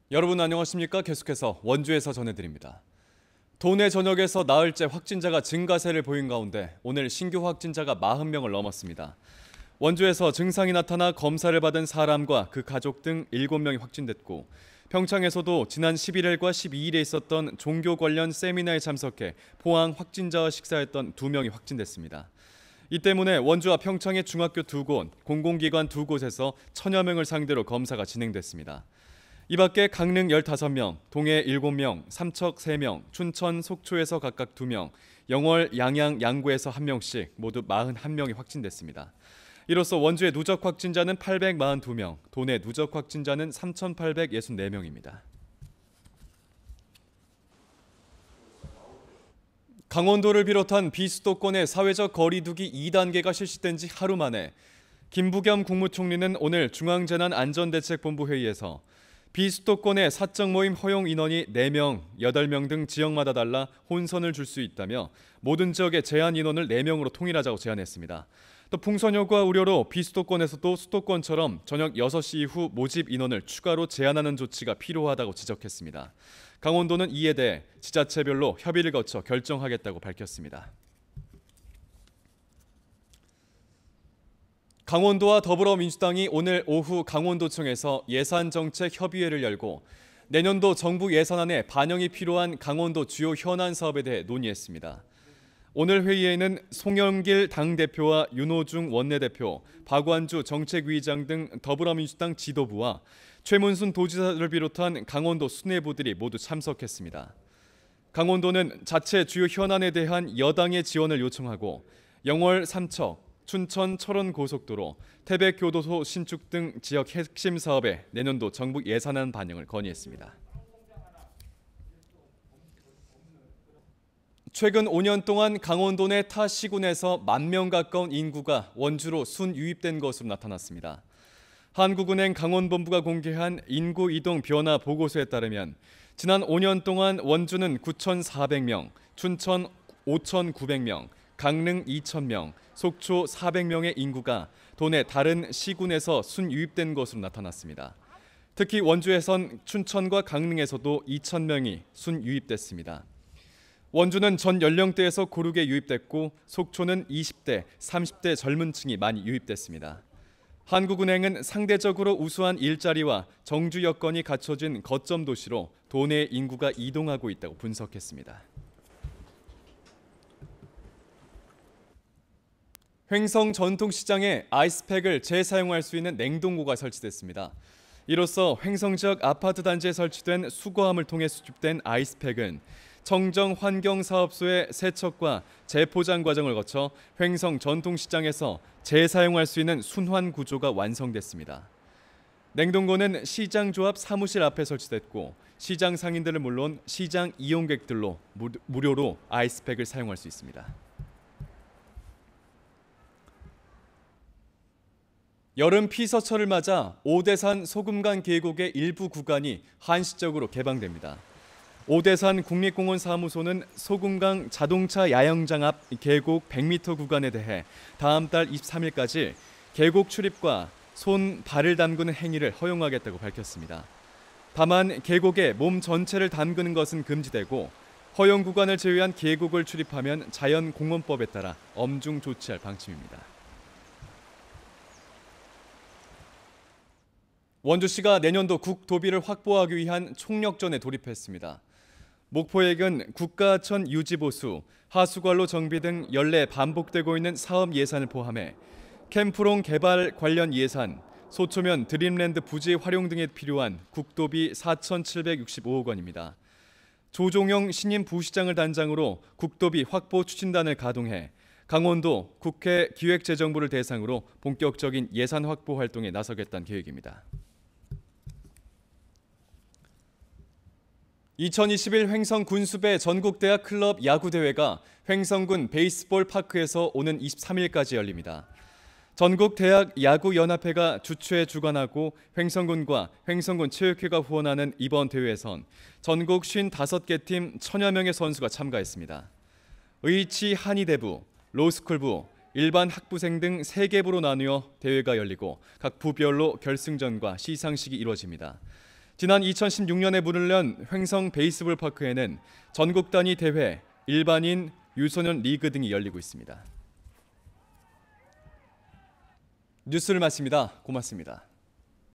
여러분 안녕하십니까? 계속해서 원주에서 전해드립니다. 도내 전역에서 나흘째 확진자가 증가세를 보인 가운데 오늘 신규 확진자가 40명을 넘었습니다. 원주에서 증상이 나타나 검사를 받은 사람과 그 가족 등 7명이 확진됐고 평창에서도 지난 11일과 12일에 있었던 종교 관련 세미나에 참석해 포항 확진자와 식사했던 2명이 확진됐습니다. 이 때문에 원주와 평창의 중학교 2곳, 공공기관 2곳에서 1000여 명을 상대로 검사가 진행됐습니다. 이 밖에 강릉 15명, 동해 7명, 삼척 3명, 춘천 속초에서 각각 2명, 영월 양양 양구에서 1명씩 모두 41명이 확진됐습니다. 이로써 원주의 누적 확진자는 842명, 도내 누적 확진자는 3,864명입니다. 강원도를 비롯한 비수도권의 사회적 거리 두기 2단계가 실시된 지 하루 만에 김부겸 국무총리는 오늘 중앙재난안전대책본부 회의에서 비수도권의 사적 모임 허용 인원이 4명, 8명 등 지역마다 달라 혼선을 줄 수 있다며 모든 지역의 제한 인원을 4명으로 통일하자고 제안했습니다. 또 풍선 요구와 우려로 비수도권에서도 수도권처럼 저녁 6시 이후 모집 인원을 추가로 제한하는 조치가 필요하다고 지적했습니다. 강원도는 이에 대해 지자체별로 협의를 거쳐 결정하겠다고 밝혔습니다. 강원도와 더불어민주당이 오늘 오후 강원도청에서 예산정책협의회를 열고 내년도 정부 예산안에 반영이 필요한 강원도 주요 현안 사업에 대해 논의했습니다. 오늘 회의에는 송영길 당대표와 윤호중 원내대표, 박완주 정책위의장 등 더불어민주당 지도부와 최문순 도지사를 비롯한 강원도 수뇌부들이 모두 참석했습니다. 강원도는 자체 주요 현안에 대한 여당의 지원을 요청하고 영월 삼척, 춘천 철원 고속도로, 태백교도소 신축 등 지역 핵심 사업에 내년도 정부 예산안 반영을 건의했습니다. 최근 5년 동안 강원도 내 타 시군에서 10,000명 가까운 인구가 원주로 순유입된 것으로 나타났습니다. 한국은행 강원본부가 공개한 인구 이동 변화 보고서에 따르면 지난 5년 동안 원주는 9,400명, 춘천 5,900명, 강릉 2,000명, 속초 400명의 인구가 도내 다른 시군에서 순유입된 것으로 나타났습니다. 특히 원주에선 춘천과 강릉에서도 2,000명이 순유입됐습니다. 원주는 전 연령대에서 고르게 유입됐고 속초는 20대, 30대 젊은 층이 많이 유입됐습니다. 한국은행은 상대적으로 우수한 일자리와 정주 여건이 갖춰진 거점 도시로 도내 인구가 이동하고 있다고 분석했습니다. 횡성 전통시장에 아이스팩을 재사용할 수 있는 냉동고가 설치됐습니다. 이로써 횡성 지역 아파트 단지에 설치된 수거함을 통해 수집된 아이스팩은 청정환경사업소의 세척과 재포장 과정을 거쳐 횡성 전통시장에서 재사용할 수 있는 순환 구조가 완성됐습니다. 냉동고는 시장조합 사무실 앞에 설치됐고 시장 상인들은 물론 시장 이용객들로 무료로 아이스팩을 사용할 수 있습니다. 여름 피서철을 맞아 오대산 소금강 계곡의 일부 구간이 한시적으로 개방됩니다. 오대산 국립공원 사무소는 소금강 자동차 야영장 앞 계곡 100m 구간에 대해 다음 달 23일까지 계곡 출입과 손, 발을 담그는 행위를 허용하겠다고 밝혔습니다. 다만 계곡에 몸 전체를 담그는 것은 금지되고 허용 구간을 제외한 계곡을 출입하면 자연공원법에 따라 엄중 조치할 방침입니다. 원주시가 내년도 국도비를 확보하기 위한 총력전에 돌입했습니다. 목포액은 국가하천 유지보수, 하수관로 정비 등 연례 반복되고 있는 사업 예산을 포함해 캠프롱 개발 관련 예산, 소초면 드림랜드 부지 활용 등에 필요한 국도비 4,765억 원입니다. 조종영 신임 부시장을 단장으로 국도비 확보 추진단을 가동해 강원도 국회 기획재정부를 대상으로 본격적인 예산 확보 활동에 나서겠다는 계획입니다. 2021 횡성 군수배 전국대학 클럽 야구대회가 횡성군 베이스볼 파크에서 오는 23일까지 열립니다. 전국대학 야구연합회가 주최 주관하고 횡성군과 횡성군 체육회가 후원하는 이번 대회에선 전국 55개 팀 1000여 명의 선수가 참가했습니다. 의치 한의대부, 로스쿨부, 일반 학부생 등 3개 부로 나누어 대회가 열리고 각 부별로 결승전과 시상식이 이루어집니다. 지난 2016년에 문을 연 횡성 베이스볼 파크에는 전국 단위 대회, 일반인, 유소년 리그 등이 열리고 있습니다. 뉴스를 마칩니다. 고맙습니다.